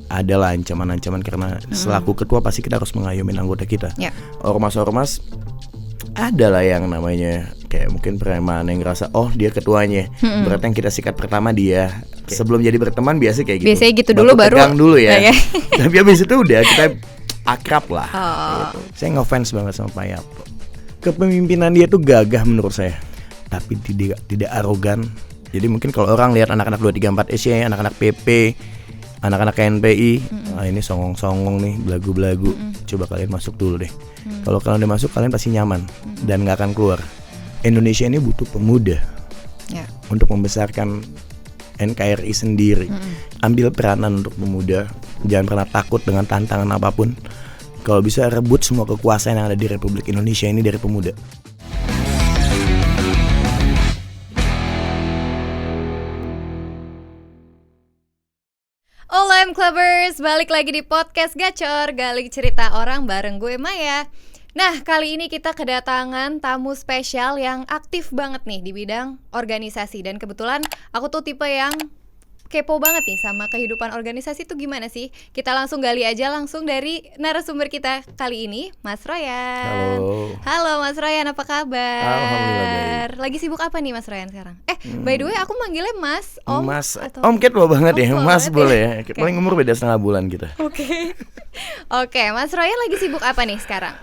adalah ancaman-ancaman karena selaku ketua pasti kita harus mengayomi anggota kita. Ormas-ormas adalah yang namanya kayak mungkin preman yang ngerasa dia ketuanya, berarti yang kita sikat pertama dia. Sebelum jadi berteman biasa kayak gitu. Biasanya gitu dulu baru tegang dulu ya. Tapi habis itu udah kita akrab lah. Gitu. Saya ngefans banget sama Pak Yapto. Kepemimpinan dia tuh gagah menurut saya, tapi tidak arogan. Jadi mungkin kalau orang lihat anak-anak 234 SC, anak-anak PP, anak-anak KNPI, ini songong-songong nih, belagu-belagu. Coba kalian masuk dulu deh. Kalau kalian udah masuk, kalian pasti nyaman dan nggak akan keluar. Indonesia ini butuh pemuda untuk membesarkan NKRI sendiri. Ambil peranan untuk pemuda. Jangan pernah takut dengan tantangan apapun. Kalau bisa rebut semua kekuasaan yang ada di Republik Indonesia ini dari pemuda. Halo M-Clubbers, balik lagi di podcast Gacor, gali cerita orang bareng gue Maya. Nah, kali ini kita kedatangan tamu spesial yang aktif banget nih di bidang organisasi. Dan kebetulan aku tuh tipe yang kepo banget nih sama kehidupan organisasi tuh gimana sih. Kita langsung gali aja langsung dari narasumber kita kali ini, Mas Royan. Halo Mas Royan, apa kabar? Alhamdulillah baik. Lagi sibuk apa nih Mas Royan sekarang? By the way aku manggilnya Mas, Om. Mas, atau... Om Cat banget ya, Mas boleh ya. Okay. Paling umur beda setengah bulan kita. Oke, Mas Royan lagi sibuk apa nih sekarang?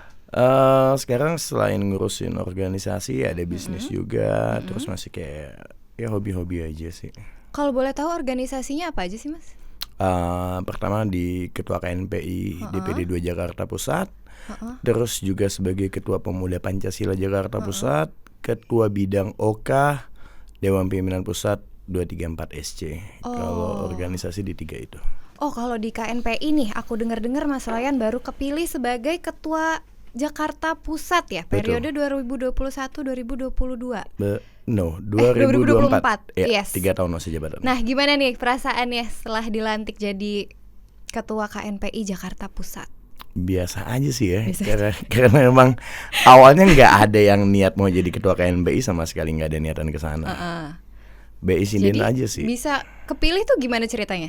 Sekarang selain ngurusin organisasi ada bisnis juga, terus masih kayak ya hobi-hobi aja sih. Kalau boleh tahu organisasinya apa aja sih Mas? Pertama di Ketua KNPI DPD 2 Jakarta Pusat, terus juga sebagai Ketua Pemuda Pancasila Jakarta Pusat, Ketua Bidang OK Dewan Pimpinan Pusat 234 SC. Kalau organisasi di 3 itu. Kalau di KNPI nih aku dengar-dengar Mas Royan baru kepilih sebagai Ketua Jakarta Pusat ya, periode 2021-2022. 2024. Ya, yes. 3 tahun masih jabatan. Nah, gimana nih perasaannya setelah dilantik jadi Ketua KNPI Jakarta Pusat? Biasa aja sih ya, karena memang awalnya nggak ada yang niat mau jadi Ketua KNPI, sama sekali nggak ada niatan ke sana. BI sindin aja sih. Bisa kepilih tuh gimana ceritanya?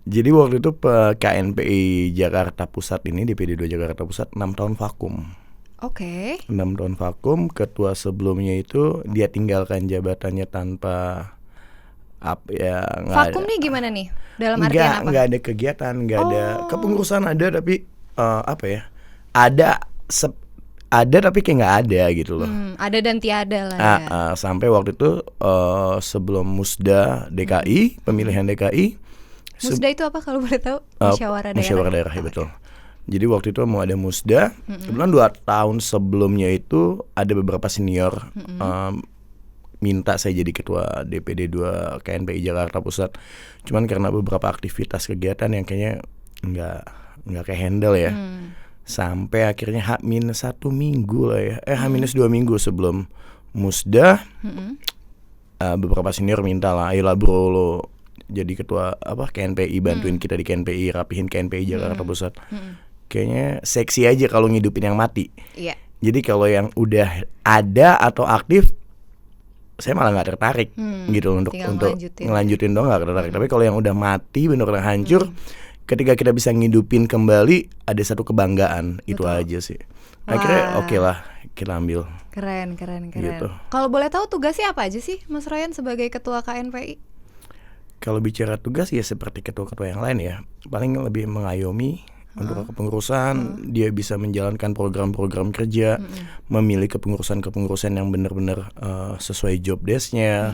Jadi waktu itu KNPI Jakarta Pusat ini, DPD 2 Jakarta Pusat 6 tahun vakum. 6 tahun vakum. Ketua sebelumnya itu dia tinggalkan jabatannya tanpa vakum nih gimana nih? Dalam artian apa? Nggak ada kegiatan, nggak ada kepengurusan, ada tapi ada tapi kayak nggak ada gitu loh. Ada dan tiada lah ya. Sampai waktu itu sebelum Musda DKI, pemilihan DKI. Musda itu apa kalau boleh tahu? Musyawarah daerah. Musyawarah daerah, ya betul. Jadi waktu itu mau ada Musda. Kebetulan 2 tahun sebelumnya itu ada beberapa senior minta saya jadi ketua DPD 2 KNPI Jakarta Pusat. Cuman karena beberapa aktivitas kegiatan yang kayaknya nggak kayak handle ya. Sampai akhirnya H-1 minggu lah ya. H-2 minggu sebelum Musda, beberapa senior minta lah, ayolah bro lo jadi ketua KNPI, bantuin kita di KNPI, rapihin KNPI Jakarta Pusat. Kayaknya seksi aja kalau ngidupin yang mati. Iya. Jadi kalau yang udah ada atau aktif, saya malah nggak tertarik gitu untuk ngelanjutin dong, nggak tertarik. Tapi kalau yang udah mati benar-benar hancur, ketika kita bisa ngidupin kembali, ada satu kebanggaan. Itu aja sih. Akhirnya oke lah, kita ambil. Keren. Gitu. Kalau boleh tahu tugasnya apa aja sih Mas Royan sebagai ketua KNPI? Kalau bicara tugas ya seperti ketua-ketua yang lain ya, paling lebih mengayomi untuk kepengurusan. Dia bisa menjalankan program-program kerja, memilih kepengurusan yang benar-benar sesuai job desk-nya,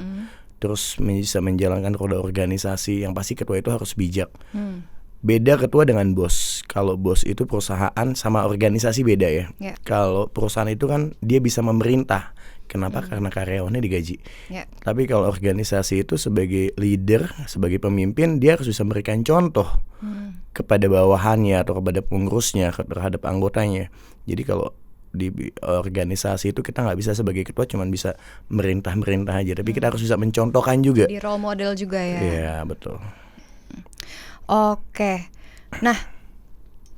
terus bisa menjalankan roda organisasi. Yang pasti ketua itu harus bijak. Beda ketua dengan bos. Kalau bos itu perusahaan sama organisasi beda ya. Kalau perusahaan itu kan dia bisa memerintah. Kenapa? Karena karyawannya digaji. Tapi kalau organisasi itu sebagai leader, sebagai pemimpin, dia harus bisa memberikan contoh kepada bawahannya atau kepada pengurusnya, terhadap anggotanya. Jadi kalau di organisasi itu kita nggak bisa sebagai ketua cuman bisa merintah aja, tapi kita harus bisa mencontohkan juga. Di role model juga ya. Iya betul. Oke. Nah,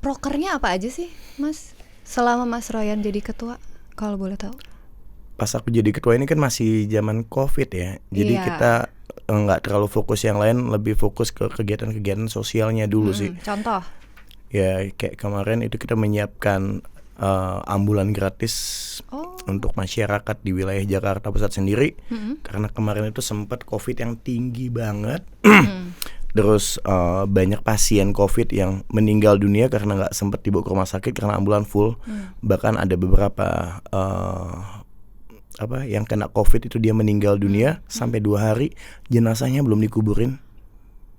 prokernya apa aja sih Mas selama Mas Royan jadi ketua, kalau boleh tahu? pas aku jadi ketua ini kan masih zaman COVID ya. Jadi Iya. kita nggak terlalu fokus yang lain, lebih fokus ke kegiatan-kegiatan sosialnya dulu sih. Contoh. Ya kayak kemarin itu kita menyiapkan ambulan gratis untuk masyarakat di wilayah Jakarta Pusat sendiri. Karena kemarin itu sempat COVID yang tinggi banget. Terus banyak pasien COVID yang meninggal dunia karena nggak sempat dibawa ke rumah sakit karena ambulan full. Bahkan ada beberapa yang kena COVID itu dia meninggal dunia sampai 2 hari jenazahnya belum dikuburin.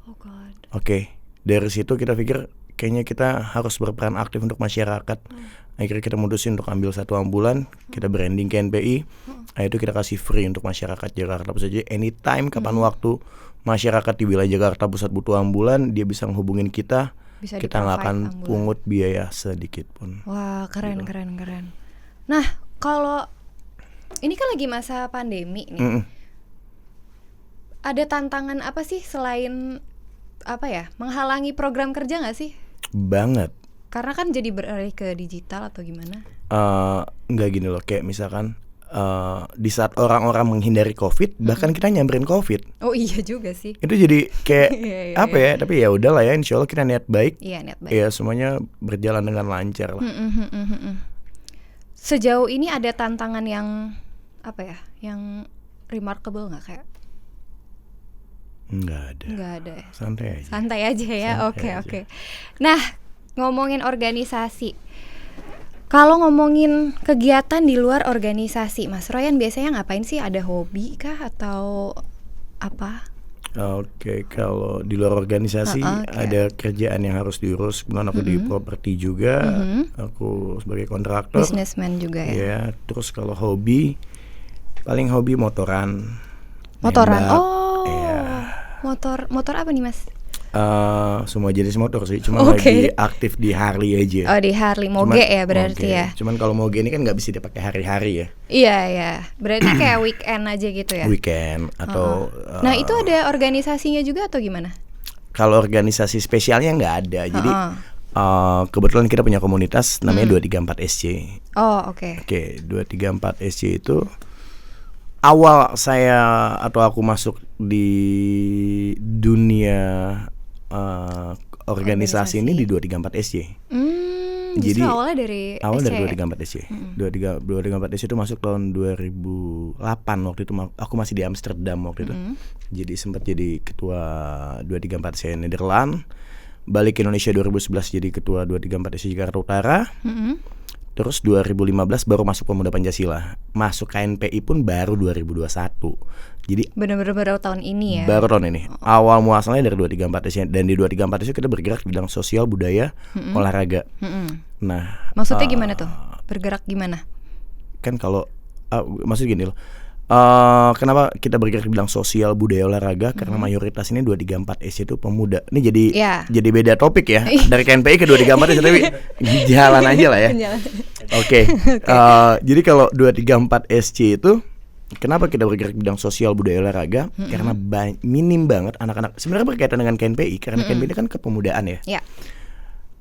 Oh God. Oke, dari situ kita pikir kayaknya kita harus berperan aktif untuk masyarakat. Akhirnya kita mutusin untuk ambil 1 ambulan, kita branding KNPI. Itu kita kasih free untuk masyarakat Jakarta Pusat. Jadi anytime kapan waktu masyarakat di wilayah Jakarta Pusat butuh ambulan, dia bisa menghubungin kita. Bisa Kita nggak akan di-provide ambulan. pungut biaya sedikit pun. Wah, keren. Nah, kalau ini kan lagi masa pandemi nih. Ada tantangan apa sih selain menghalangi program kerja nggak sih? Banget. Karena kan jadi beralih ke digital atau gimana? Nggak gini loh, kayak misalkan di saat orang-orang menghindari COVID, bahkan kita nyamperin COVID. Oh iya juga sih. Itu jadi kayak Iya. ya? Tapi ya udahlah ya, insya Allah kita niat baik. Iya, niat baik. Ya semuanya berjalan dengan lancar lah. Sejauh ini ada tantangan yang yang remarkable nggak kayak? Nggak ada. Ya. Santai aja. Santai aja ya. Santai Oke. aja. Nah, ngomongin organisasi. Kalau ngomongin kegiatan di luar organisasi, Mas Royan biasanya ngapain sih? Ada hobi kah atau apa? Oke, kalau di luar organisasi ada kerjaan yang harus diurus. Kemudian aku di properti juga, aku sebagai kontraktor. Businessman juga ya? Ya, terus kalau hobi, paling hobi motoran. Motoran? nembak. Oh, Iya. motor apa nih Mas? Semua jenis motor sih, cuma Oke. lagi aktif di Harley aja. Oh, di Harley, moge ya berarti moge. ya? Cuman kalau moge ini kan nggak bisa dipakai hari-hari ya. Iya, berarti kayak weekend aja gitu ya? Weekend atau Nah, itu ada organisasinya juga atau gimana? kalau organisasi spesialnya nggak ada. Jadi kebetulan kita punya komunitas namanya 234 SC. Oh, oke. Oke, 234 SC itu awal saya atau aku masuk di dunia organisasi ini di 234 SC. Jadi Jadi awalnya dari awal SC. dari 234 SC. 234 SC itu masuk tahun 2008 waktu itu aku masih di Amsterdam waktu itu. Jadi sempat jadi ketua 234 SC Nederland. Balik ke Indonesia 2011 jadi ketua 234 SC Jakarta Utara. Terus 2015 baru masuk Pemuda Pancasila. Masuk KNPI pun baru 2021. Jadi Bener-bener baru tahun ini ya? baru tahun ini. Awal muasalnya dari 234 SC. Dan di 234 SC kita bergerak di bidang sosial, budaya, olahraga. Nah, Maksudnya gimana tuh? Bergerak gimana? kan kalau maksud gini loh. Kenapa kita bergerak di bidang sosial, budaya, olahraga? Karena mayoritas ini 234 SC itu pemuda. Ini jadi beda topik ya. Dari KNPI ke 234 SC tapi jalan aja lah ya. Oke. Jadi kalau 234 SC itu kenapa kita bergerak di bidang sosial, budaya, olahraga? Karena minim banget anak-anak. Sebenarnya berkaitan dengan KNPI karena KNPI ini kan kepemudaan ya. Ya.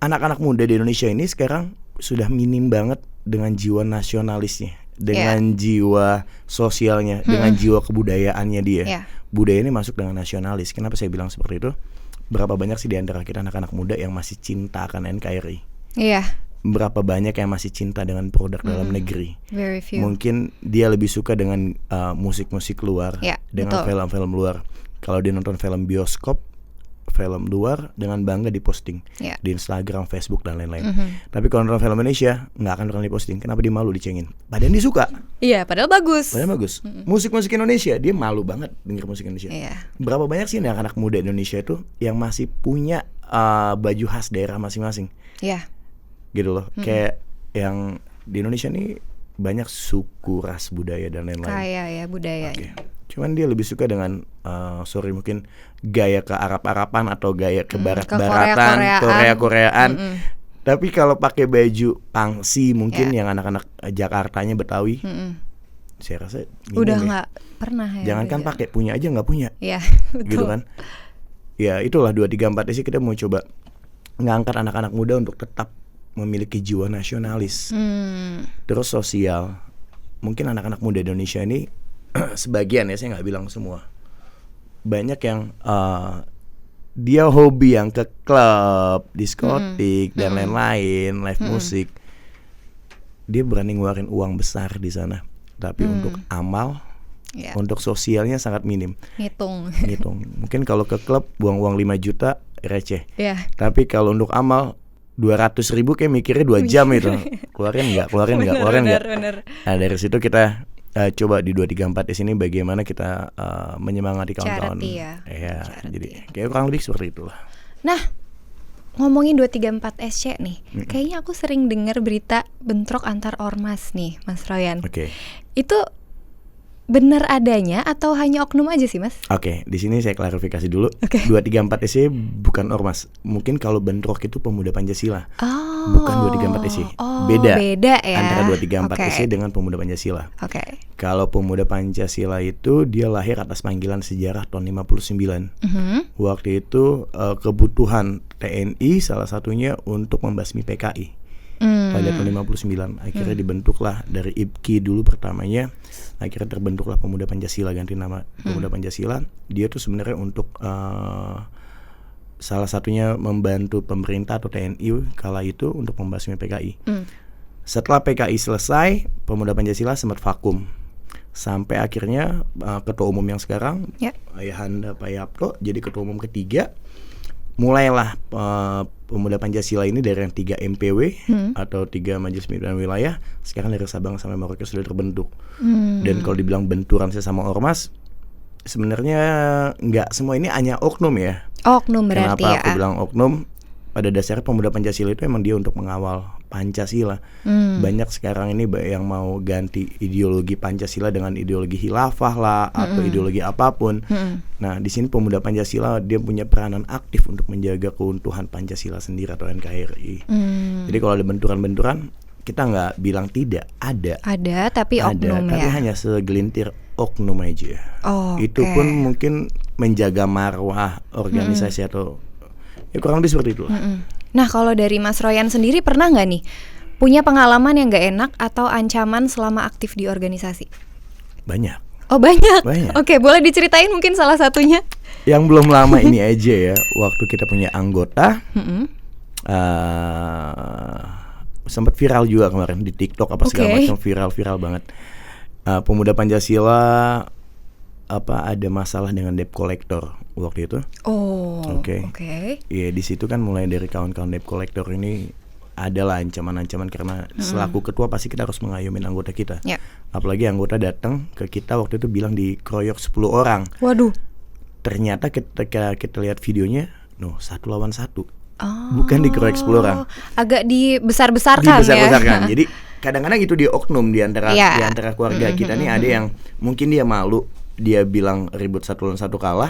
Anak-anak muda di Indonesia ini sekarang sudah minim banget dengan jiwa nasionalisnya, dengan jiwa sosialnya, dengan jiwa kebudayaannya dia. Budaya ini masuk dengan nasionalis. Kenapa saya bilang seperti itu? Berapa banyak sih di antara kita anak-anak muda yang masih cinta akan NKRI? Iya. Berapa banyak yang masih cinta dengan produk dalam negeri? Very few. Mungkin dia lebih suka dengan musik-musik luar, dengan betul. film-film luar. Kalau dia nonton film bioskop, film luar dengan bangga diposting di Instagram, Facebook dan lain-lain. Tapi kalau nonton film Indonesia nggak akan pernah diposting. Kenapa dia malu dicengin? Padahal dia suka. Iya, padahal bagus. Musik-musik Indonesia dia malu banget denger musik Indonesia. Iya. Berapa banyak sih anak-anak muda Indonesia itu yang masih punya baju khas daerah masing-masing? Iya. Gitu loh. Kayak yang di Indonesia nih banyak suku, ras, budaya dan lain-lain. Kaya ya budaya. Cuman dia lebih suka dengan mungkin gaya ke Arab-Araban atau gaya ke Barat-Baratan, Korea-Koreaan. Tapi kalau pakai baju pangsi mungkin yang anak-anak Jakartanya Betawi, saya rasa udah nggak pernah ya. Jangankan pakai, punya aja nggak punya. Iya, betul. Gitu kan? Ya itulah 234 sih kita mau coba ngangkat anak-anak muda untuk tetap memiliki jiwa nasionalis. Terus sosial. mungkin anak-anak muda Indonesia ini sebagian ya, saya nggak bilang semua, banyak yang dia hobi yang ke klub, diskotik dan lain-lain, live musik. Dia berani ngeluarin uang besar di sana, tapi untuk amal, untuk sosialnya sangat minim. Ngitung. Mungkin kalau ke klub buang uang 5 juta receh. Tapi kalau untuk amal 200.000 kayak mikirnya 2 jam itu. Keluarin nggak? Bener. Nah dari situ kita coba di 234S ini bagaimana kita menyemangati kawan-kawan. Charity. Jadi kayak kurang lebih seperti itulah. Nah, ngomongin 234SC nih, kayaknya aku sering dengar berita bentrok antar ormas nih, Mas Royan. Itu benar adanya atau hanya oknum aja sih, Mas? Di sini saya klarifikasi dulu. 234SC bukan ormas. Mungkin kalau bentrok itu pemuda Pancasila. Bukan 234SC. Beda ya. Antara 234SC dengan pemuda Pancasila. Kalau pemuda Pancasila itu dia lahir atas panggilan sejarah tahun 59. Waktu itu kebutuhan TNI salah satunya untuk membasmi PKI. Pada tahun 59 akhirnya dibentuklah dari IPKI dulu pertamanya, akhirnya terbentuklah Pemuda Pancasila, ganti nama Pemuda Pancasila. Dia tuh sebenarnya untuk salah satunya membantu pemerintah atau TNI kala itu untuk membasmi PKI. Setelah PKI selesai, Pemuda Pancasila sempat vakum sampai akhirnya ketua umum yang sekarang Ayahanda Pak Yapto jadi ketua umum ketiga. Mulailah Pemuda Pancasila ini dari yang 3 MPW atau 3 Majelis Pimpinan Wilayah, sekarang dari Sabang sampai Merauke sudah terbentuk. Dan kalau dibilang benturan sesama ormas, sebenarnya nggak semua ini hanya oknum ya. Oknum berarti. Kenapa aku bilang oknum? Pada dasarnya Pemuda Pancasila itu emang dia untuk mengawal Pancasila. Banyak sekarang ini yang mau ganti ideologi Pancasila dengan ideologi khilafah lah atau ideologi apapun. Nah di sini Pemuda Pancasila dia punya peranan aktif untuk menjaga keutuhan Pancasila sendiri atau NKRI. Jadi kalau ada benturan-benturan, kita nggak bilang tidak, ada tapi oknum tapi hanya segelintir oknum aja. Itu pun mungkin menjaga marwah organisasi atau ya kurang lebih seperti itu. Nah kalau dari Mas Royan sendiri pernah nggak nih punya pengalaman yang nggak enak atau ancaman selama aktif di organisasi? Banyak. Banyak. Oke, boleh diceritain mungkin salah satunya? Yang belum lama ini aja ya, waktu kita punya anggota sempat viral juga kemarin di TikTok apa segala macam, viral banget. Pemuda Pancasila ada masalah dengan debt collector waktu itu. Iya, di situ kan mulai dari kawan-kawan debt collector ini adalah ancaman-ancaman karena selaku ketua pasti kita harus mengayomin anggota kita. Apalagi anggota datang ke kita waktu itu bilang dikeroyok 10 orang. Waduh. Ternyata ketika kita lihat videonya, 1 lawan 1. Bukan dikeroyok 10 orang. Agak dibesar-besarkan ya. Jadi kadang-kadang itu di oknum di antara keluarga kita nih ada yang mungkin dia malu, dia bilang ribut 1 lawan 1 kalah,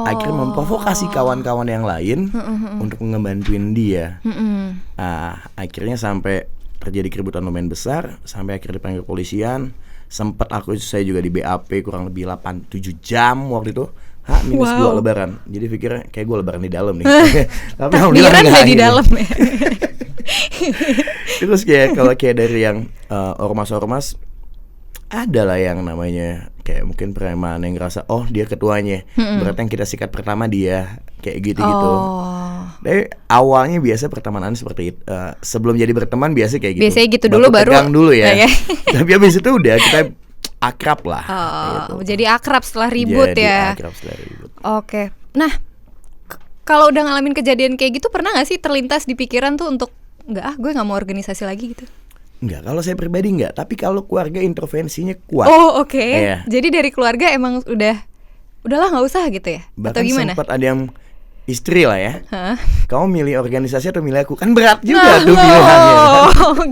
akhirnya memprovokasi kawan-kawan yang lain untuk ngebantuin dia. Akhirnya sampai terjadi keributan lumayan besar, sampai akhirnya dipanggil polisian. Sempat saya juga di BAP kurang lebih 8-7 jam waktu itu. H-2 lebaran. Jadi pikirnya kayak gue lebaran di dalam nih. Tapi alhamdulillah enggak di dalam ya. Terus kalau dari yang ormas-ormas, ada lah yang namanya kayak mungkin preman yang ngerasa dia ketuanya, berarti yang kita sikat pertama dia, kayak gitu-gitu. Tapi awalnya biasa pertemanan seperti itu. Sebelum jadi berteman biasa kayak gitu. Biasanya gitu dulu, baru pegang dulu ya. Tapi habis itu udah kita akrab lah. Jadi akrab setelah ribut ya. Oke. Nah, kalau udah ngalamin kejadian kayak gitu, pernah nggak sih terlintas di pikiran tuh untuk gue nggak mau organisasi lagi gitu? Enggak, kalau saya pribadi enggak, tapi kalau keluarga intervensinya kuat. Jadi dari keluarga emang udahlah nggak usah gitu ya? Bahkan atau gimana? Sempat ada yang istri lah ya. Kamu milih organisasi atau milih aku? Kan berat juga tuh pilihannya.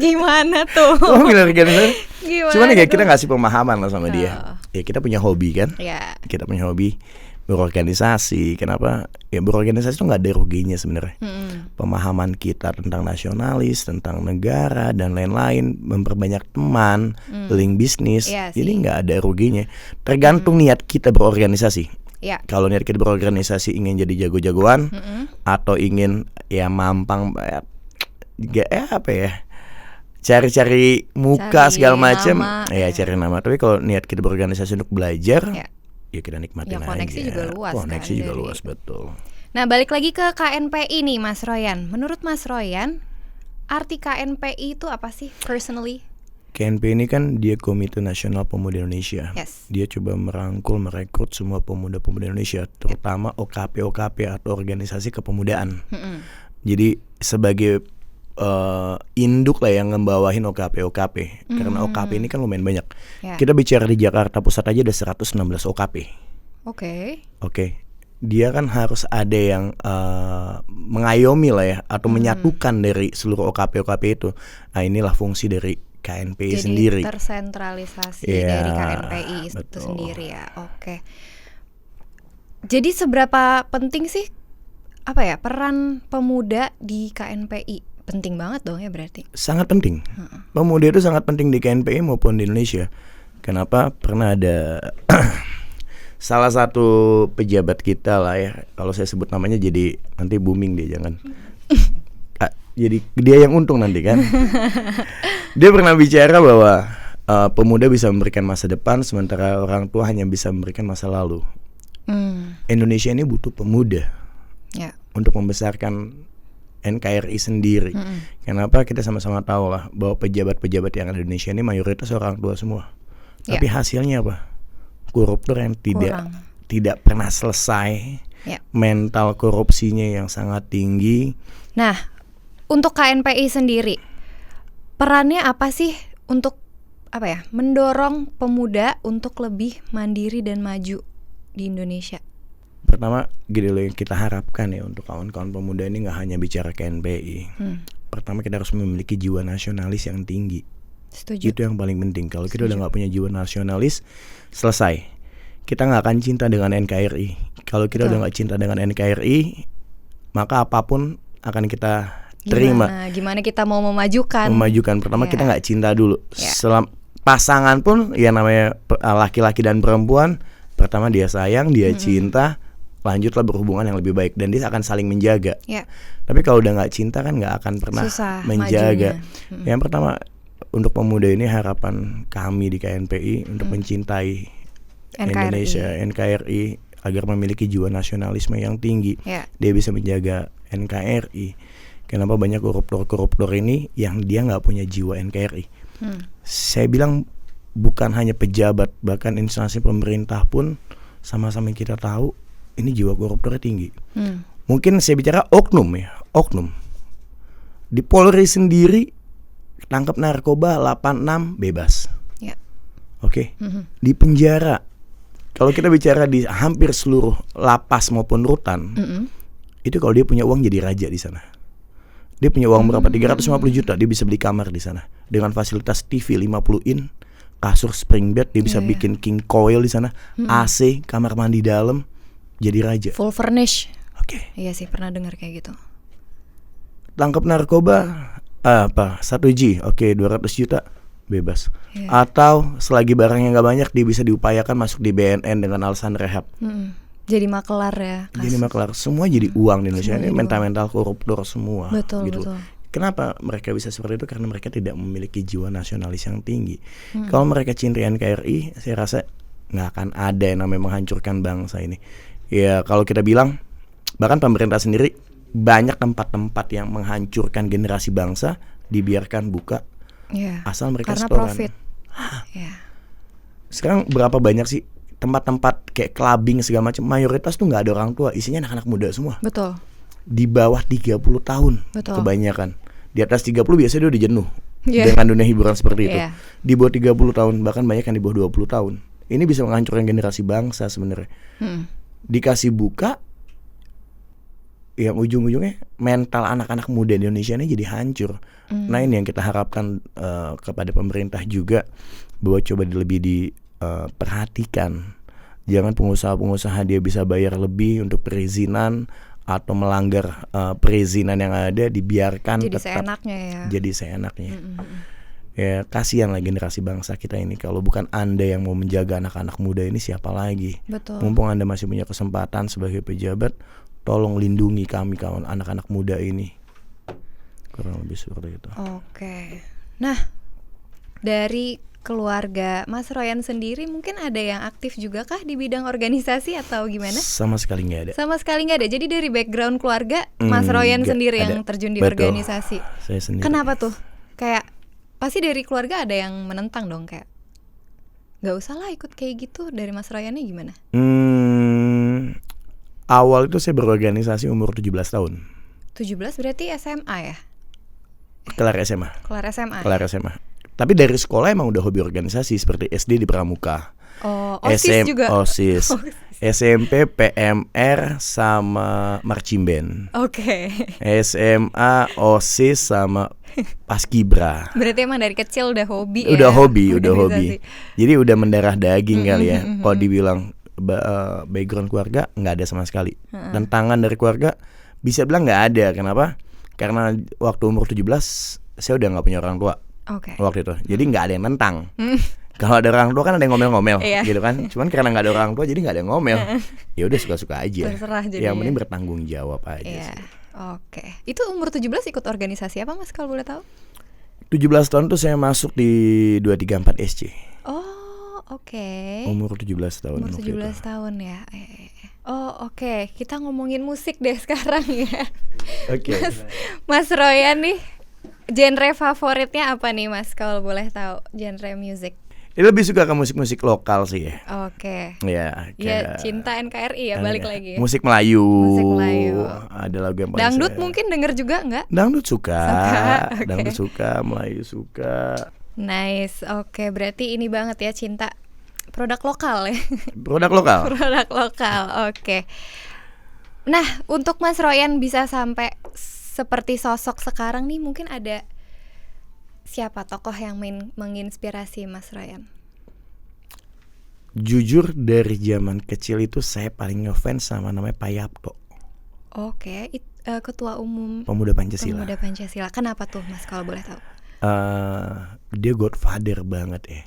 Gimana tuh? Kamu milih organisasi? Cuman ya kita ngasih pemahaman lah sama dia. Ya kita punya hobi kan? Kita punya hobi berorganisasi. Kenapa? Ya berorganisasi tuh nggak ada ruginya sebenarnya. Pemahaman kita tentang nasionalis, tentang negara dan lain-lain, memperbanyak teman, link bisnis. Jadi nggak ada ruginya. Tergantung niat kita berorganisasi. Kalau niat kita berorganisasi ingin jadi jago-jagoan atau ingin mampang cari muka Cari segala macam, nama, ya cari nama. Tapi kalau niat kita berorganisasi untuk belajar, Ya. ya kita nikmatin Ya, aja. koneksi juga luas Koneksi kan juga dari- luas, betul. Nah, balik lagi ke KNPI nih, Mas Royan. Menurut Mas Royan, arti KNPI itu apa sih personally? KNP ini kan dia Komite Nasional Pemuda Indonesia. Yes. Dia coba merangkul, merekrut semua pemuda-pemuda Indonesia, terutama OKP atau organisasi kepemudaan. Mm-mm. Jadi sebagai induk lah yang ngebawahin OKP. Karena OKP ini kan lumayan banyak. Ya. Kita bicara di Jakarta Pusat aja ada 116 OKP. Oke. Oke. Dia kan harus ada yang mengayomi lah ya, atau menyatukan dari seluruh OKP itu. Nah, inilah fungsi dari KNPI Jadi sendiri. tersentralisasi Iya, dari KNPI itu betul. sendiri ya. Oke. Jadi seberapa penting sih peran pemuda di KNPI? Penting banget dong ya berarti. Sangat penting. Pemuda itu sangat penting di KNPI maupun di Indonesia. Kenapa? Pernah ada salah satu pejabat kita lah ya, kalau saya sebut namanya jadi nanti booming dia, jangan. Jadi dia yang untung nanti kan. Dia pernah bicara bahwa pemuda bisa memberikan masa depan, sementara orang tua hanya bisa memberikan masa lalu. Indonesia ini butuh pemuda Ya. untuk membesarkan NKRI sendiri. Kenapa? Kita sama-sama tahu lah bahwa pejabat-pejabat yang ada di Indonesia ini mayoritas orang tua semua. Ya. Tapi hasilnya apa? Koruptor yang Kurang. tidak pernah selesai. Ya. Mental korupsinya yang sangat tinggi. Nah, untuk KNPI sendiri, perannya apa sih untuk mendorong pemuda untuk lebih mandiri dan maju di Indonesia? Pertama, gini loh yang kita harapkan ya untuk kawan-kawan pemuda ini nggak hanya bicara KNPI. Pertama, kita harus memiliki jiwa nasionalis yang tinggi. Setuju. Itu yang paling penting. Kalau kita udah nggak punya jiwa nasionalis, selesai. Kita nggak akan cinta dengan NKRI. Kalau kita udah nggak cinta dengan NKRI, maka apapun akan kita terima. Gimana kita mau memajukan? Pertama Ya. kita nggak cinta dulu. Ya. Pasangan pun ya namanya laki-laki dan perempuan. Pertama dia sayang, dia cinta, lanjutlah berhubungan yang lebih baik dan dia akan saling menjaga. Ya. Tapi kalau udah nggak cinta kan nggak akan pernah Susah menjaga. majunya. Yang pertama untuk pemuda ini harapan kami di KNPI untuk mencintai Indonesia, NKRI agar memiliki jiwa nasionalisme yang tinggi. Ya. Dia bisa menjaga NKRI. Kenapa banyak koruptor ini yang dia nggak punya jiwa NKRI? Saya bilang bukan hanya pejabat, bahkan instansi pemerintah pun sama-sama kita tahu ini jiwa koruptornya tinggi. Mungkin saya bicara oknum. Di Polri sendiri tangkap narkoba 86 bebas. Ya. Oke. Di penjara. Kalau kita bicara di hampir seluruh lapas maupun rutan, itu kalau dia punya uang jadi raja di sana. Dia punya uang berapa? 350 juta dia bisa beli kamar di sana dengan fasilitas TV 50 in, kasur spring bed, dia bisa bikin king coil di sana, AC, kamar mandi dalam, jadi raja. Full furnish. Oke. Iya sih, pernah dengar kayak gitu. Tangkap narkoba 1G, oke 200 juta bebas. Iya. Atau selagi barangnya nggak banyak dia bisa diupayakan masuk di BNN dengan alasan rehab. Jadi makelar ya. Jadi makelar, semua jadi uang di Indonesia. Semua Ini jadi mental koruptor semua. Betul, gitu. betul. Kenapa mereka bisa seperti itu? Karena mereka tidak memiliki jiwa nasionalis yang tinggi. Kalau mereka cinta NKRI, saya rasa nggak akan ada yang namanya menghancurkan bangsa ini. Ya kalau kita bilang, bahkan pemerintah sendiri banyak tempat-tempat yang menghancurkan generasi bangsa dibiarkan buka, Iya. asal mereka Karena setoran. profit. Ya. Sekarang berapa banyak sih tempat-tempat kayak clubbing segala macam, mayoritas tuh nggak ada orang tua, isinya anak-anak muda semua. Betul. Di bawah 30 tahun. Betul. Kebanyakan. Di atas 30 biasanya dia udah jenuh Iya. dengan dunia hiburan seperti itu. Iya. Di bawah 30 tahun, bahkan banyak yang di bawah 20 tahun. Ini bisa menghancurkan generasi bangsa sebenarnya. Dikasih buka, yang ujung-ujungnya mental anak-anak muda di Indonesia ini jadi hancur. Nah ini yang kita harapkan kepada pemerintah juga, bahwa coba lebih diperhatikan. Jangan pengusaha-pengusaha dia bisa bayar lebih untuk perizinan atau melanggar perizinan yang ada, dibiarkan Jadi tetap seenaknya ya. jadi seenaknya. Ya kasihan lah generasi bangsa kita ini. Kalau bukan Anda yang mau menjaga anak-anak muda ini, siapa lagi? Betul. Mumpung Anda masih punya kesempatan sebagai pejabat, tolong lindungi kami kawan anak-anak muda ini. Kurang lebih seperti itu. Oke. Nah, dari keluarga Mas Royan sendiri mungkin ada yang aktif juga kah di bidang organisasi atau gimana? Sama sekali nggak ada. Sama sekali nggak ada. Jadi dari background keluarga Mas Royan Nggak sendiri ada. yang terjun di Betul. organisasi. Saya sendiri. Kenapa tuh? Kayak pasti dari keluarga ada yang menentang dong, kayak nggak usah lah ikut kayak gitu. Dari Mas Royannya gimana? Awal itu saya berorganisasi umur 17 tahun. 17 berarti SMA ya? Kelar SMA. Kelar SMA. Kelar SMA. Tapi dari sekolah emang udah hobi organisasi, seperti SD di Pramuka. Oh, OSIS juga. OSIS. SMP PMR sama marching band. Oke. SMA OSIS sama Paskibra. Berarti emang dari kecil udah hobi Udah ya? hobi, udah hobi. organisasi. Jadi udah mendarah daging kali ya. Kalau dibilang background keluarga nggak ada sama sekali. Tantangan dari keluarga bisa bilang nggak ada. Kenapa? Karena waktu umur 17 saya udah nggak punya orang tua. Oke. Waktu itu. Jadi nggak ada yang nentang. Kalau ada orang tua kan ada yang ngomel-ngomel Iya. gitu kan. Cuman karena nggak ada orang tua jadi nggak ada yang ngomel. Ya udah suka-suka aja. Terserah jadinya. Yang penting bertanggung jawab aja Iya. sih. Oke. Itu umur 17 ikut organisasi apa Mas kalau boleh tahu? 17 tahun tuh saya masuk di 234 SC. Oh, oke. Umur 17 tahun. Umur waktu 17 itu. tahun ya. Oh, oke. Kita ngomongin musik deh sekarang ya. Oke. Mas Royan nih, genre favoritnya apa nih Mas kalau boleh tahu genre musik? Dia lebih suka ke musik-musik lokal sih ya. Oke. Ya, Ya cinta NKRI ya, balik lagi ya. Musik Melayu. Musik Melayu. Ada lagu yang paling Dangdut saya- mungkin denger juga nggak? Dangdut suka. Oke. Dangdut suka, Melayu suka. Nice, oke. Berarti ini banget ya cinta produk lokal ya. Produk lokal. Produk lokal, oke. Nah, untuk Mas Royan bisa sampai seperti sosok sekarang nih, mungkin ada siapa tokoh yang menginspirasi Mas Royan? Jujur dari zaman kecil itu saya paling ngefans sama namanya Pak Yapto, Oke, Ketua Umum Pemuda Pancasila. Pemuda Pancasila. Kenapa tuh Mas kalau boleh tahu? Dia godfather banget ya.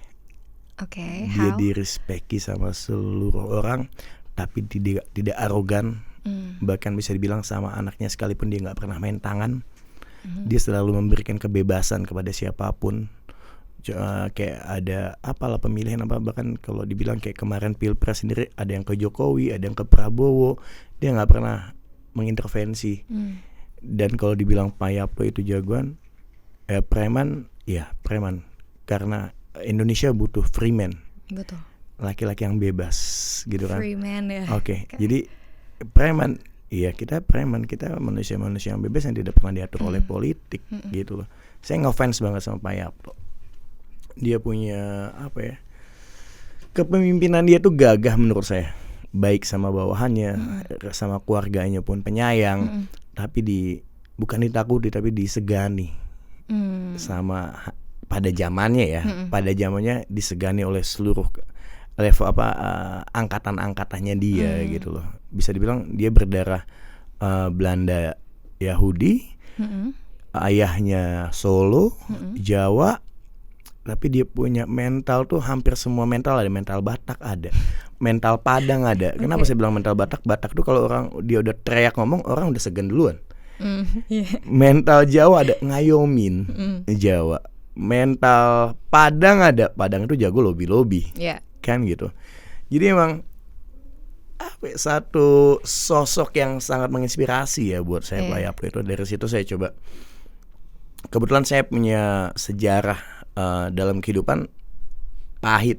Oke, Dia how? direspeki sama seluruh orang, tapi tidak arogan. Bahkan bisa dibilang sama anaknya sekalipun dia nggak pernah main tangan. Dia selalu memberikan kebebasan kepada siapapun. Kayak ada apalah pemilihan apa, bahkan kalau dibilang kayak kemarin Pilpres sendiri ada yang ke Jokowi, ada yang ke Prabowo, dia nggak pernah mengintervensi. Dan kalau dibilang Pak Yapto itu jagoan, preman, ya preman, karena Indonesia butuh free man, Betul. laki-laki yang bebas gitu kan. Free man ya. Oke, jadi preman, iya kita preman, kita manusia-manusia yang bebas yang tidak pernah diatur oleh politik gitu loh. Saya ngefans banget sama Pak Yapto. Dia punya apa ya? Kepemimpinan dia tuh gagah menurut saya. Baik sama bawahannya, sama keluarganya pun penyayang, tapi bukan ditakuti tapi disegani. Sama pada zamannya ya, pada zamannya disegani oleh seluruh level angkatan-angkatannya dia gitu loh. Bisa dibilang dia berdarah Belanda Yahudi, ayahnya Solo, Jawa, tapi dia punya mental tuh hampir semua mental ada. Mental Batak ada, mental Padang ada. Kenapa saya bilang mental Batak? Batak tuh kalau orang dia udah teriak ngomong orang udah segan duluan. Mental Jawa ada, ngayomin Jawa. Mental Padang ada, Padang itu jago lobby-lobby. Kan gitu. Jadi emang satu sosok yang sangat menginspirasi ya buat saya Pak Yapto itu. Dari situ saya coba. Kebetulan saya punya sejarah dalam kehidupan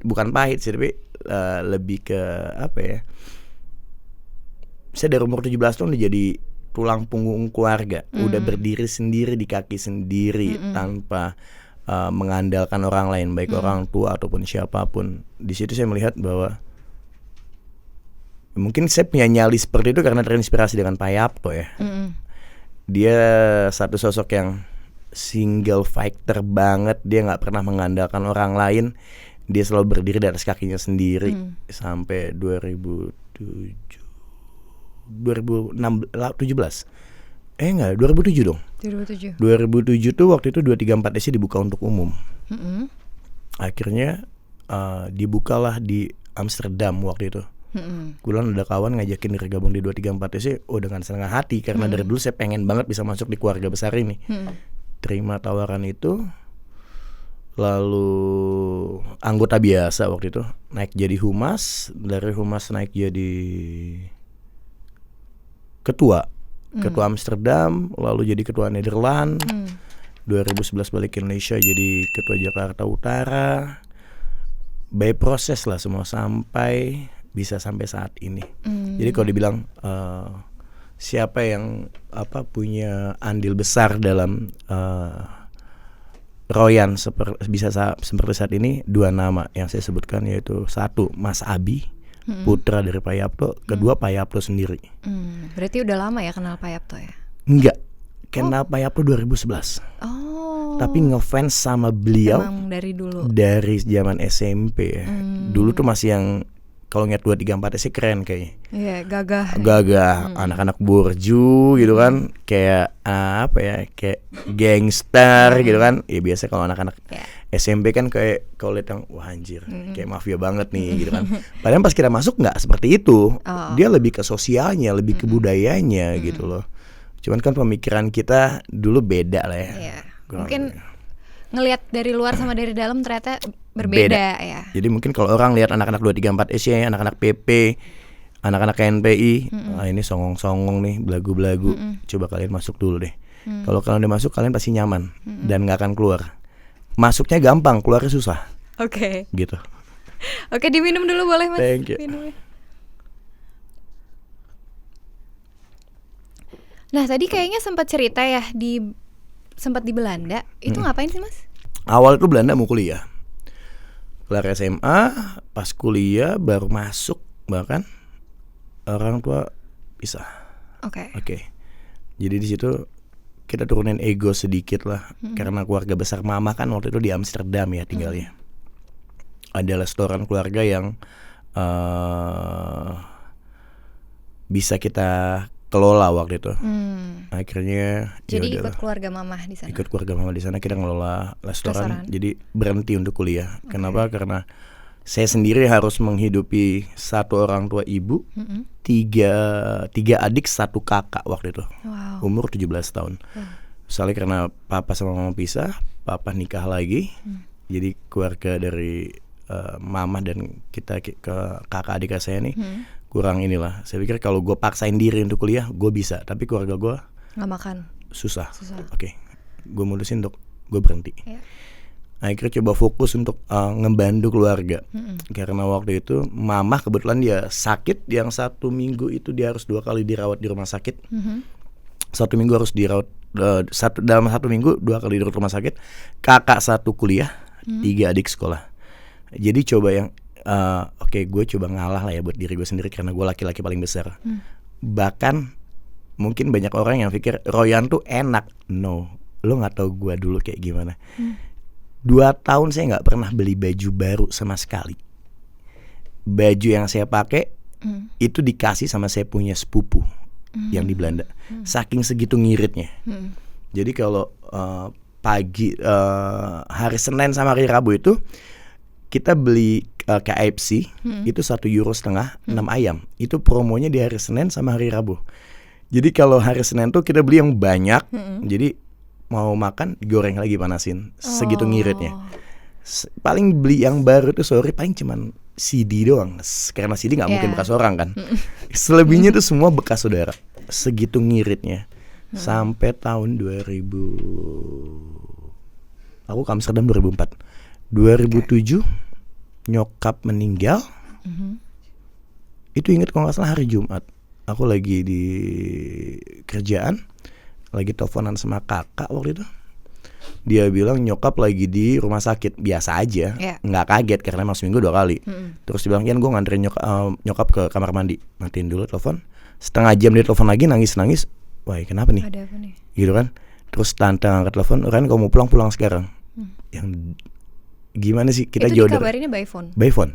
bukan pahit sih, tapi lebih ke apa ya? Saya dari umur 17 tahun udah jadi tulang punggung keluarga, udah berdiri sendiri di kaki sendiri tanpa mengandalkan orang lain, baik orang tua ataupun siapapun. Di situ saya melihat bahwa mungkin saya punya nyali seperti itu karena terinspirasi dengan Pak Yapto ya. Dia satu sosok yang single fighter banget, dia nggak pernah mengandalkan orang lain, dia selalu berdiri di atas kakinya sendiri sampai 2017 dong. 2007 tuh waktu itu 234 SC dibuka untuk umum. Akhirnya dibukalah di Amsterdam waktu itu. Kebetulan ada kawan ngajakin diri gabung di 234 SC, dengan senang hati karena dari dulu saya pengen banget bisa masuk di keluarga besar ini. Terima tawaran itu, lalu anggota biasa waktu itu, naik jadi humas, dari humas naik jadi ketua Amsterdam, lalu jadi ketua Nederland. 2011 balik ke Indonesia jadi ketua Jakarta Utara. By proses lah semua sampai bisa sampai saat ini. Jadi kalau dibilang siapa yang punya andil besar dalam Royan bisa seperti saat ini, dua nama yang saya sebutkan, yaitu satu Mas Abi, putra dari Pak Yapto, kedua Pak Yapto sendiri. Berarti udah lama ya kenal Pak Yapto ya? Enggak, kenal Pak Yapto 2011. Tapi ngefans sama beliau emang dari dulu, dari zaman SMP ya. Dulu tuh masih yang kalau ngeliat 234 sih keren kayaknya. Iya, gagah. Anak-anak burju gitu kan, kayak kayak gangster gitu kan. Ya biasa kalau anak-anak SMP kan kayak kalau lihat yang wah anjir, kayak mafia banget nih gitu kan. Padahal pas kita masuk nggak seperti itu. Dia lebih ke sosialnya, lebih ke budayanya gitu loh. Cuman kan pemikiran kita dulu beda lah ya. Mungkin ngelihat dari luar sama dari dalam ternyata berbeda ya. Jadi mungkin kalau orang lihat anak-anak 234 SY, anak-anak PP, anak-anak KNPI, ini songong-songong nih, belagu-belagu. Coba kalian masuk dulu deh. Kalau kalian udah masuk, kalian pasti nyaman dan nggak akan keluar. Masuknya gampang, keluarnya susah. Oke. Gitu. Oke, diminum dulu boleh Mas? Thank you. Minumnya. Nah tadi kayaknya sempat cerita ya sempat di Belanda. Itu ngapain sih Mas? Awal itu Belanda mau kuliah. Kelar SMA, pas kuliah baru masuk, bahkan orang tua pisah. Oke. Jadi di situ kita turunin ego sedikit lah, karena keluarga besar mama kan waktu itu di Amsterdam ya tinggalnya. Ada restoran keluarga yang bisa kita kelola waktu itu. Akhirnya jadi ikut keluarga mama di sana. Ikut keluarga mama di sana, kita ngelola restoran. Jadi berhenti untuk kuliah. Kenapa? Karena saya sendiri harus menghidupi satu orang tua ibu, tiga adik, satu kakak waktu itu. Umur 17 tahun. Soalnya karena papa sama mama pisah, papa nikah lagi. Jadi keluarga dari mama dan kita ke kakak adik saya nih kurang inilah. Saya pikir kalau gue paksain diri untuk kuliah, gue bisa. Tapi keluarga gue nggak makan. Susah. Oke. Gue mutusin untuk gue berhenti. Akhirnya coba fokus untuk ngebantu keluarga. Karena waktu itu mama kebetulan dia sakit. Yang 1 minggu itu dia harus 2 kali dirawat di rumah sakit. 1 minggu harus dirawat dalam 1 minggu 2 kali dirawat di rumah sakit. Kakak 1 kuliah, 3 adik sekolah. Jadi coba yang gue coba ngalah lah ya buat diri gue sendiri karena gue laki-laki paling besar. Bahkan mungkin banyak orang yang pikir Royan tuh enak. No, lo nggak tahu gue dulu kayak gimana. 2 tahun saya nggak pernah beli baju baru sama sekali. Baju yang saya pakai itu dikasih sama saya punya sepupu yang di Belanda. Saking segitu ngiritnya. Jadi kalau pagi hari Senin sama hari Rabu itu kita beli KFC itu €1,5 6 ayam. Itu promonya di hari Senin sama hari Rabu. Jadi kalau hari Senin tuh kita beli yang banyak. Jadi mau makan digoreng lagi panasin. Segitu ngiritnya. Paling beli yang baru tuh paling cuman CD doang. Karena CD nggak mungkin bekas orang kan. Selebihnya tuh semua bekas saudara. Segitu ngiritnya. Sampai tahun 2000. Aku ke Amsterdam 2004. 2007 nyokap meninggal. Itu inget kalau nggak salah hari Jumat. Aku lagi di kerjaan, lagi teleponan sama kakak waktu itu. Dia bilang nyokap lagi di rumah sakit. Biasa aja, nggak kaget karena emang seminggu 2 kali. Terus dia bilang, Kian gue nganterin nyokap ke kamar mandi. Matiin dulu telepon. Setengah jam dia telepon lagi nangis-nangis. Wah kenapa nih? Ada apa nih? Gitu kan. Terus tante angkat telepon, Ren kamu mau pulang sekarang. Yang gimana sih kita itu jodoh? Itu dikabarinnya by phone? By phone.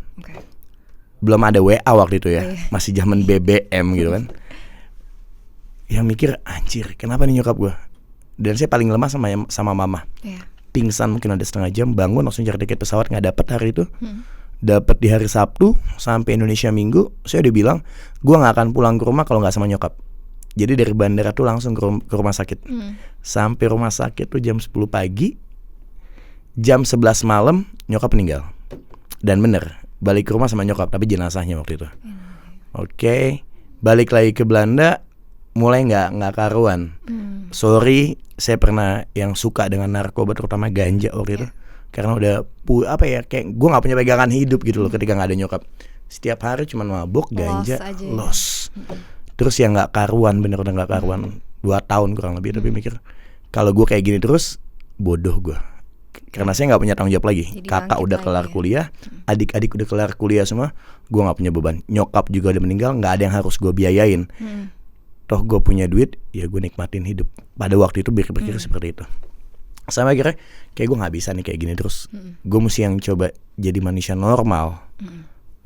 Belum ada WA waktu itu ya. Masih zaman BBM gitu kan. Yang mikir anjir kenapa nih nyokap gue. Dan saya paling lemah sama mama. Pingsan mungkin ada setengah jam. Bangun langsung cari tiket pesawat. Gak dapet hari itu. Dapet di hari Sabtu. Sampai Indonesia Minggu. Saya udah bilang gue gak akan pulang ke rumah kalau gak sama nyokap. Jadi dari bandara tuh langsung ke rumah sakit. Sampai rumah sakit tuh jam 10 pagi. Jam 11 malam nyokap meninggal. Dan bener, balik ke rumah sama nyokap, tapi jenazahnya waktu itu. Oke, balik lagi ke Belanda, mulai nggak karuan. Sorry, saya pernah yang suka dengan narkoba, terutama ganja waktu itu. Karena udah kayak gue nggak punya pegangan hidup gitu loh ketika nggak ada nyokap. Setiap hari cuma mabuk, ganja, los. Terus yang nggak karuan, bener udah nggak karuan. 2 tahun kurang lebih, tapi mikir kalau gue kayak gini terus bodoh gue. Karena saya nggak punya tanggung jawab lagi. Jadi Kakak udah kelar kuliah, adik-adik udah kelar kuliah semua, gue nggak punya beban. Nyokap juga udah meninggal, nggak ada yang harus gue biayain. Toh gue punya duit, ya gue nikmatin hidup. Pada waktu itu berpikir seperti itu. Sama akhirnya kayak gue nggak bisa nih kayak gini terus. Gue mesti yang coba jadi manusia normal.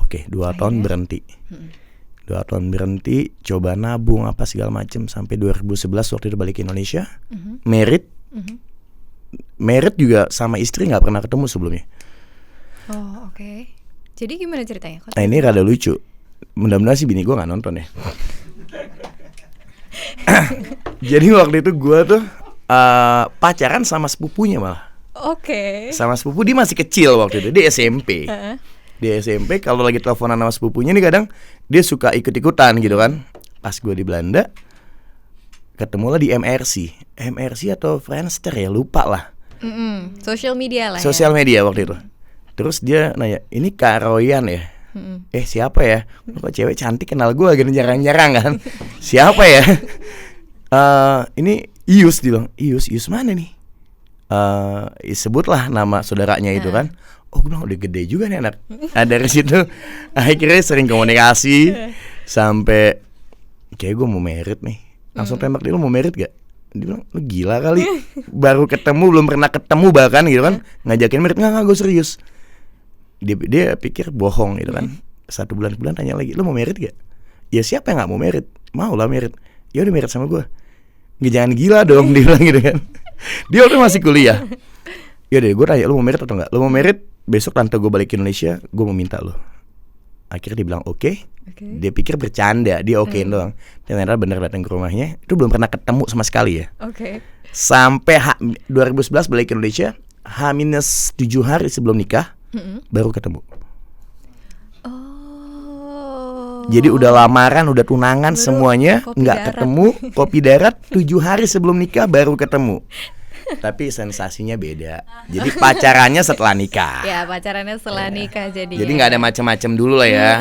Oke, 2 tahun berhenti. 2 tahun berhenti, coba nabung apa segala macem sampai 2011 waktu itu balik ke Indonesia. Merit juga sama istri nggak pernah ketemu sebelumnya. Oh oke. Jadi gimana ceritanya? Nah ini rada lucu. Mudah-mudahan sih bini gue nggak nonton ya. Jadi waktu itu gue tuh pacaran sama sepupunya malah. Oke. Sama sepupu, dia masih kecil waktu itu, dia SMP. Di SMP kalau lagi teleponan sama sepupunya nih kadang dia suka ikut-ikutan gitu kan. Pas gue di Belanda ketemulah di MRC atau Friendster ya, lupa lah. Social media lah. Sosial media waktu itu. Terus dia nanya, ini Kak Royan ya? Siapa ya? Kok cewek cantik kenal gue, gitu jarang-jarang kan. Siapa ya? Ini Ius, dia bilang. Ius mana nih? Sebutlah nama saudaranya itu kan. Oh gue bilang udah gede juga nih anak. Nah dari situ akhirnya sering komunikasi sampai kayak gue mau merit nih. Langsung tembak dia, lu mau merit gak? Dia bilang, lu gila kali. Baru ketemu, belum pernah ketemu bahkan gitu kan. Ngajakin merit, enggak gue serius. Dia pikir bohong gitu kan. 1 bulan tanya lagi, lu mau merit gak? Ya siapa yang gak mau merit? Mau lah merit. Ya udah merit sama gue. Nggak, jangan gila dong, dia bilang gitu kan. Dia waktu masih kuliah. Ya deh, gue tanya, lu mau merit atau enggak? Lu mau merit, besok tante gue balik ke Indonesia, gue mau minta lu. Akhirnya dia bilang oke. Dia pikir bercanda, dia okein doang. Ternyata bener datang ke rumahnya. Itu belum pernah ketemu sama sekali ya. Sampai 2011 balik ke Indonesia, H-7 hari sebelum nikah, baru ketemu. Jadi udah lamaran, udah tunangan baru semuanya, nggak ketemu. Kopi darat 7 hari sebelum nikah baru ketemu. Tapi sensasinya beda. Jadi pacarannya setelah nikah. Ya pacarannya setelah nikah jadi. Jadi nggak ada macam-macam dulu lah ya.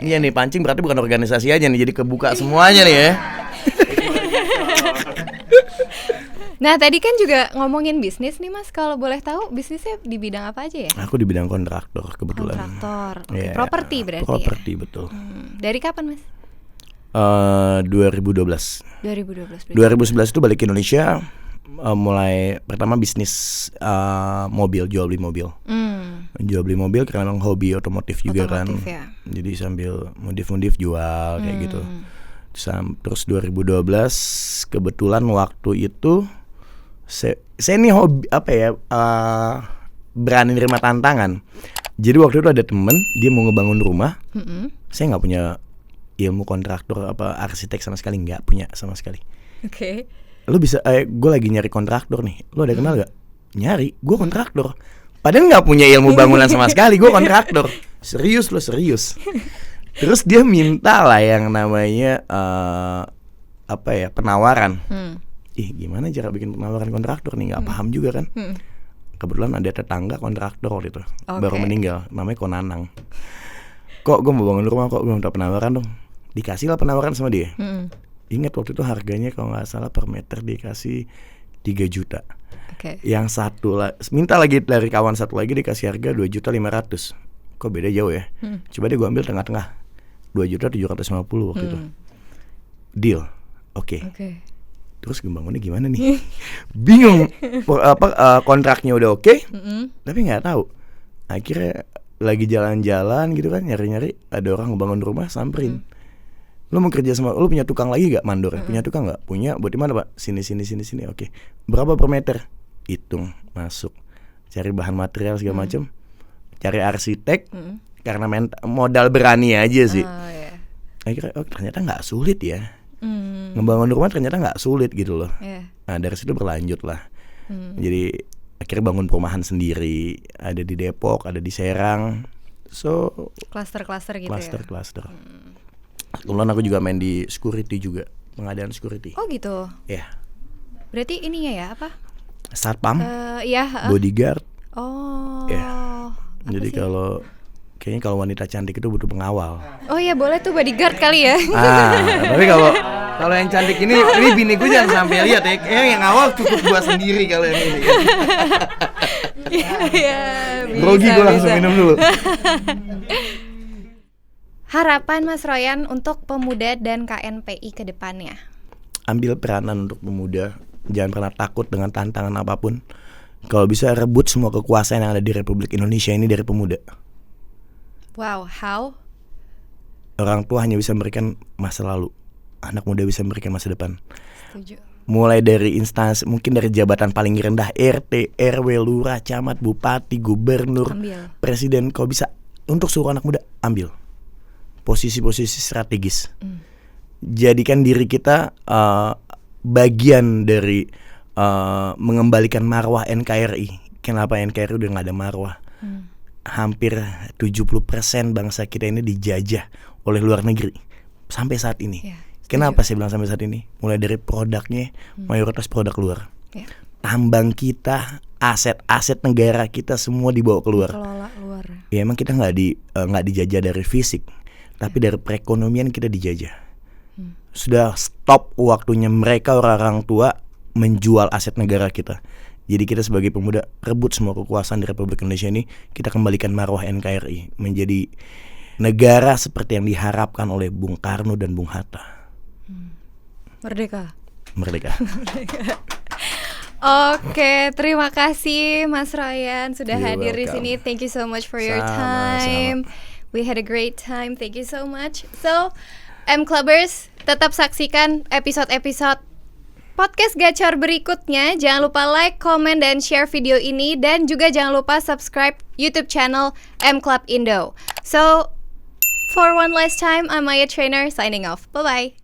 Iya nih pancing berarti bukan organisasi aja nih, jadi kebuka semuanya nih ya. Nah tadi kan juga ngomongin bisnis nih Mas. Kalau boleh tahu bisnisnya di bidang apa aja ya? Aku di bidang kontraktor kebetulan. Kontraktor, properti berarti. Properti betul. Dari kapan Mas? 2012. 2011 itu balik ke Indonesia. Mulai pertama bisnis mobil, jual beli mobil. Jual beli mobil karena memang hobi otomotif juga kan. Ya. Jadi sambil modif jual kayak gitu. Terus 2012 kebetulan waktu itu saya ini hobi berani nerima tantangan. Jadi waktu itu ada temen dia mau ngebangun rumah. Saya nggak punya ilmu kontraktor apa arsitek sama sekali, nggak punya sama sekali. Lu bisa, gue lagi nyari kontraktor nih. Lu ada kenal gak? Nyari, gue kontraktor. Padahal gak punya ilmu bangunan sama sekali, gue kontraktor. Serius. Terus dia minta lah yang namanya penawaran. Gimana cara bikin penawaran kontraktor nih, gak paham juga kan. Kebetulan ada tetangga kontraktor waktu itu, baru meninggal, namanya Konanang. Kok gue mau bangun rumah, kok gue minta penawaran dong. Dikasih lah penawaran sama dia. Ingat waktu itu harganya kalau nggak salah per meter dikasih 3 juta. Yang satu lah minta lagi dari kawan satu lagi dikasih harga 2.500.000. Kok beda jauh ya? Coba deh gue ambil tengah-tengah 2.750.000 waktu itu. Deal. Oke. Terus bangunnya gimana nih? Bingung. Kontraknya udah oke, tapi nggak tahu. Akhirnya lagi jalan-jalan gitu kan, nyari-nyari ada orang ngebangun rumah, samperin. Lu mau kerja sama, lu punya tukang lagi gak mandor? Punya tukang gak? Punya, buat di mana Pak? Sini. Oke. Berapa per meter? Hitung, masuk. Cari bahan material segala macam. Cari arsitek. Karena modal berani aja sih. Akhirnya ternyata gak sulit ya. Ngebangun rumah ternyata gak sulit gitu loh. Nah dari situ berlanjut lah. Jadi akhirnya bangun perumahan sendiri, ada di Depok, ada di Serang. So Cluster-cluster gitu cluster. Kebetulan aku juga main di security juga, pengadaan security. Oh gitu. Ya. Berarti ininya ya apa? Satpam, Iya. bodyguard. Oh. Ya. Apa Jadi sih? kayaknya kalau wanita cantik itu butuh pengawal. Oh iya boleh tuh bodyguard kali ya. Tapi kalau yang cantik ini bini gue jangan sampai lihat ya. Kayaknya yang awal cukup gua sendiri kalau yang ini. Iya. Grogi gue langsung minum dulu. Harapan Mas Royan untuk pemuda dan KNPI ke depannya. Ambil peranan untuk pemuda. Jangan pernah takut dengan tantangan apapun. Kalau bisa rebut semua kekuasaan yang ada di Republik Indonesia ini dari pemuda. Wow, how? Orang tua hanya bisa memberikan masa lalu. Anak muda bisa memberikan masa depan. Setuju. Mulai dari instansi, mungkin dari jabatan paling rendah, RT, RW, lurah, camat, bupati, gubernur, Ambil. presiden. Kalau bisa untuk seluruh anak muda, ambil posisi-posisi strategis. Jadikan diri kita bagian dari mengembalikan marwah NKRI. Kenapa NKRI udah gak ada marwah? Hampir 70% bangsa kita ini dijajah oleh luar negeri sampai saat ini. Ya, Kenapa saya bilang sampai saat ini? Mulai dari produknya, mayoritas produk luar. Ya. Tambang kita, aset-aset negara kita semua dibawa keluar. Kelola luar. Ya emang kita nggak dijajah dari fisik, tapi dari perekonomian kita dijajah. Sudah stop waktunya mereka orang-orang tua menjual aset negara kita. Jadi kita sebagai pemuda rebut semua kekuasaan di Republik Indonesia ini, kita kembalikan marwah NKRI menjadi negara seperti yang diharapkan oleh Bung Karno dan Bung Hatta. Merdeka. Oke, terima kasih Mas Royan sudah You're hadir di welcome. sini. Thank you so much for your Sama-sama. time. We had a great time. Thank you so much. So, M Clubbers, tetap saksikan episode-episode podcast Gacor berikutnya. Jangan lupa like, comment, dan share video ini. Dan juga jangan lupa subscribe YouTube channel M Club Indo. So, for one last time, I'm Maya Trainer signing off. Bye-bye.